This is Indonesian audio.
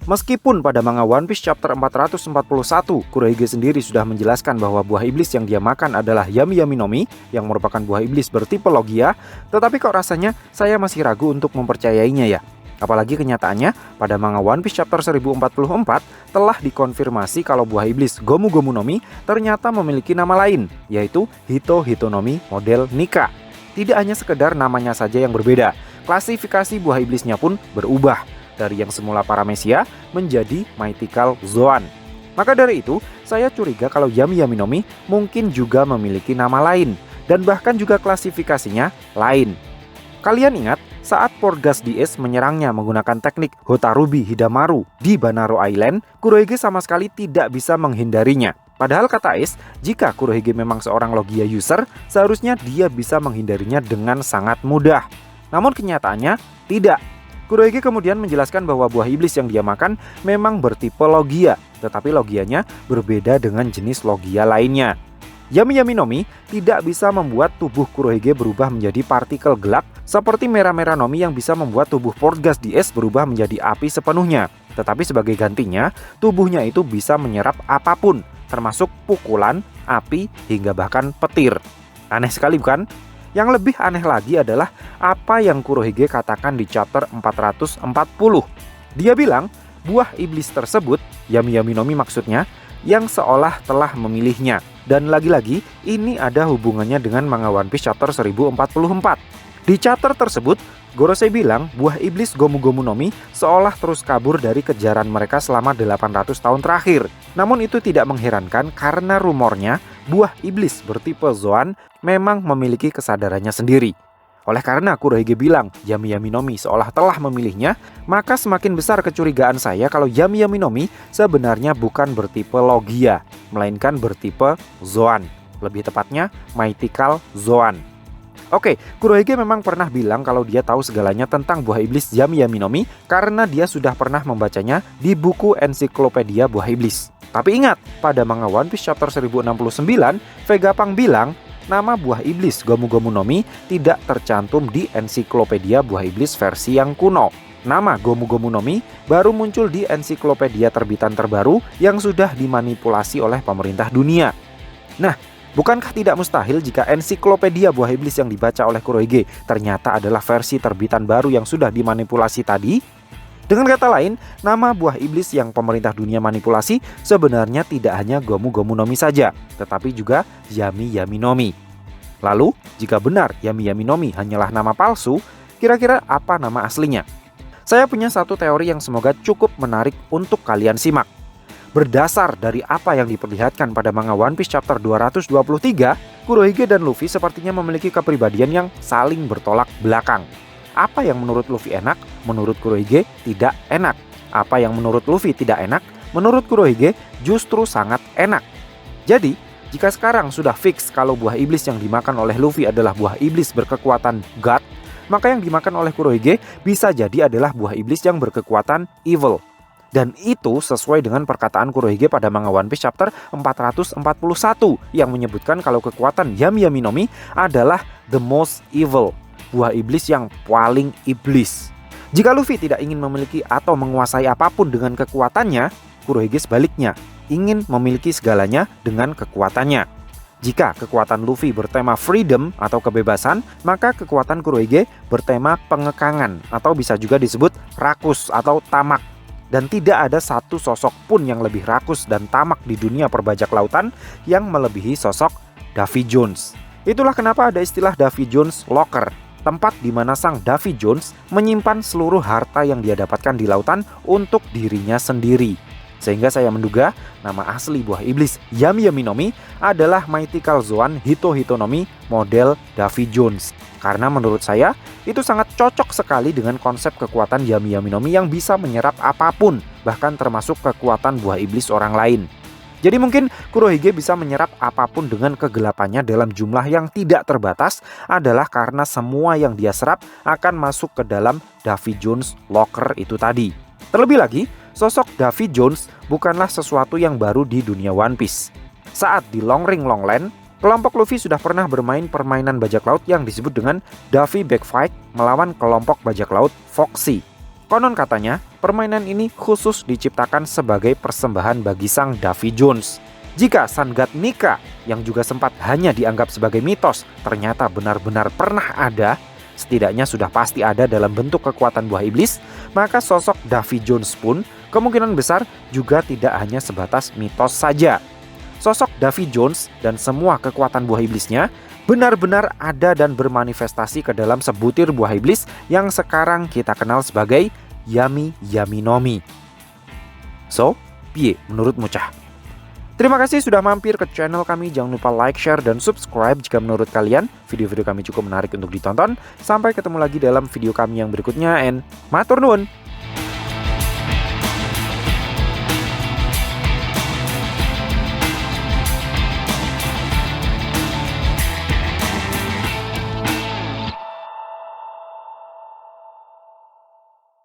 Meskipun pada manga One Piece chapter 441, Kurohige sendiri sudah menjelaskan bahwa buah iblis yang dia makan adalah Yami Yami no Mi, yang merupakan buah iblis bertipe Logia, tetapi kok rasanya saya masih ragu untuk mempercayainya ya. Apalagi kenyataannya, pada manga One Piece chapter 1044 telah dikonfirmasi kalau buah iblis Gomu Gomu no Mi ternyata memiliki nama lain, yaitu Hito Hito no Mi model Nika. Tidak hanya sekedar namanya saja yang berbeda, klasifikasi buah iblisnya pun berubah, dari yang semula Paramecia menjadi Mythical Zoan. Maka dari itu, saya curiga kalau Yami Yami no Mi mungkin juga memiliki nama lain, dan bahkan juga klasifikasinya lain. Kalian ingat saat Portgas DS menyerangnya menggunakan teknik Hotarubi Hidamaru di Banaro Island, Kurohige sama sekali tidak bisa menghindarinya. Padahal kata Ace, jika Kurohige memang seorang Logia user, seharusnya dia bisa menghindarinya dengan sangat mudah. Namun kenyataannya tidak. Kurohige kemudian menjelaskan bahwa buah iblis yang dia makan memang bertipe Logia, tetapi Logianya berbeda dengan jenis Logia lainnya. Yami Yami no Mi tidak bisa membuat tubuh Kurohige berubah menjadi partikel gelap seperti merah-merah no Mi yang bisa membuat tubuh Portgas DS berubah menjadi api sepenuhnya. Tetapi sebagai gantinya, tubuhnya itu bisa menyerap apapun, termasuk pukulan, api, hingga bahkan petir. Aneh sekali bukan? Yang lebih aneh lagi adalah apa yang Kurohige katakan di chapter 440. Dia bilang, buah iblis tersebut, Yami Yami no Mi maksudnya, yang seolah telah memilihnya. Dan lagi-lagi, ini ada hubungannya dengan manga One Piece chapter 1044. Di chapter tersebut, Gorosei bilang buah iblis Gomu Gomu no Mi seolah terus kabur dari kejaran mereka selama 800 tahun terakhir. Namun itu tidak mengherankan karena rumornya buah iblis bertipe Zoan memang memiliki kesadarannya sendiri. Oleh karena Kurohige bilang Yami Yami no Mi seolah telah memilihnya, maka semakin besar kecurigaan saya kalau Yami Yami no Mi sebenarnya bukan bertipe Logia, melainkan bertipe Zoan. Lebih tepatnya Mythical Zoan. Oke, Kurohige memang pernah bilang kalau dia tahu segalanya tentang buah iblis Yami Yami no Mi karena dia sudah pernah membacanya di buku ensiklopedia buah iblis. Tapi ingat, pada manga One Piece chapter 1069, Vegapunk bilang nama buah iblis Gomu Gomu no Mi tidak tercantum di ensiklopedia buah iblis versi yang kuno. Nama Gomu Gomu no Mi baru muncul di ensiklopedia terbitan terbaru yang sudah dimanipulasi oleh pemerintah dunia. Nah, bukankah tidak mustahil jika ensiklopedia buah iblis yang dibaca oleh Kurohige ternyata adalah versi terbitan baru yang sudah dimanipulasi tadi? Dengan kata lain, nama buah iblis yang pemerintah dunia manipulasi sebenarnya tidak hanya Gomu Gomu no Mi saja, tetapi juga Yami Yami no Mi. Lalu, jika benar Yami Yami no Mi hanyalah nama palsu, kira-kira apa nama aslinya? Saya punya satu teori yang semoga cukup menarik untuk kalian simak. Berdasar dari apa yang diperlihatkan pada manga One Piece chapter 223, Kurohige dan Luffy sepertinya memiliki kepribadian yang saling bertolak belakang. Apa yang menurut Luffy enak, menurut Kurohige tidak enak. Apa yang menurut Luffy tidak enak, menurut Kurohige justru sangat enak. Jadi, jika sekarang sudah fix kalau buah iblis yang dimakan oleh Luffy adalah buah iblis berkekuatan God, maka yang dimakan oleh Kurohige bisa jadi adalah buah iblis yang berkekuatan evil. Dan itu sesuai dengan perkataan Kurohige pada manga One Piece chapter 441 yang menyebutkan kalau kekuatan Yami Yami no Mi adalah the most evil, buah iblis yang paling iblis. Jika Luffy tidak ingin memiliki atau menguasai apapun dengan kekuatannya, Kurohige sebaliknya, ingin memiliki segalanya dengan kekuatannya. Jika kekuatan Luffy bertema freedom atau kebebasan, maka kekuatan Kurohige bertema pengekangan atau bisa juga disebut rakus atau tamak. Dan tidak ada satu sosok pun yang lebih rakus dan tamak di dunia perbajak lautan yang melebihi sosok Davy Jones. Itulah kenapa ada istilah Davy Jones Locker, tempat di mana sang Davy Jones menyimpan seluruh harta yang dia dapatkan di lautan untuk dirinya sendiri. Sehingga saya menduga nama asli buah iblis Yami Yami no Mi adalah Mythical Zoan Hito Hito no Mi model Davy Jones. Karena menurut saya itu sangat cocok sekali dengan konsep kekuatan Yami Yami no Mi yang bisa menyerap apapun, bahkan termasuk kekuatan buah iblis orang lain. Jadi mungkin Kurohige bisa menyerap apapun dengan kegelapannya dalam jumlah yang tidak terbatas adalah karena semua yang dia serap akan masuk ke dalam Davy Jones Locker itu tadi. Terlebih lagi, sosok Davy Jones bukanlah sesuatu yang baru di dunia One Piece. Saat di Long Ring Longland, kelompok Luffy sudah pernah bermain permainan bajak laut yang disebut dengan Davy Backfight melawan kelompok bajak laut Foxy. Konon katanya, permainan ini khusus diciptakan sebagai persembahan bagi sang Davy Jones. Jika Sun God Nika, yang juga sempat hanya dianggap sebagai mitos, ternyata benar-benar pernah ada, setidaknya sudah pasti ada dalam bentuk kekuatan buah iblis, maka sosok Davy Jones pun kemungkinan besar juga tidak hanya sebatas mitos saja. Sosok Davy Jones dan semua kekuatan buah iblisnya benar-benar ada dan bermanifestasi ke dalam sebutir buah iblis yang sekarang kita kenal sebagai Yami Yami no Mi. So, piye menurutmu cah? Terima kasih sudah mampir ke channel kami. Jangan lupa like, share, dan subscribe jika menurut kalian video-video kami cukup menarik untuk ditonton. Sampai ketemu lagi dalam video kami yang berikutnya, and matur nuwun.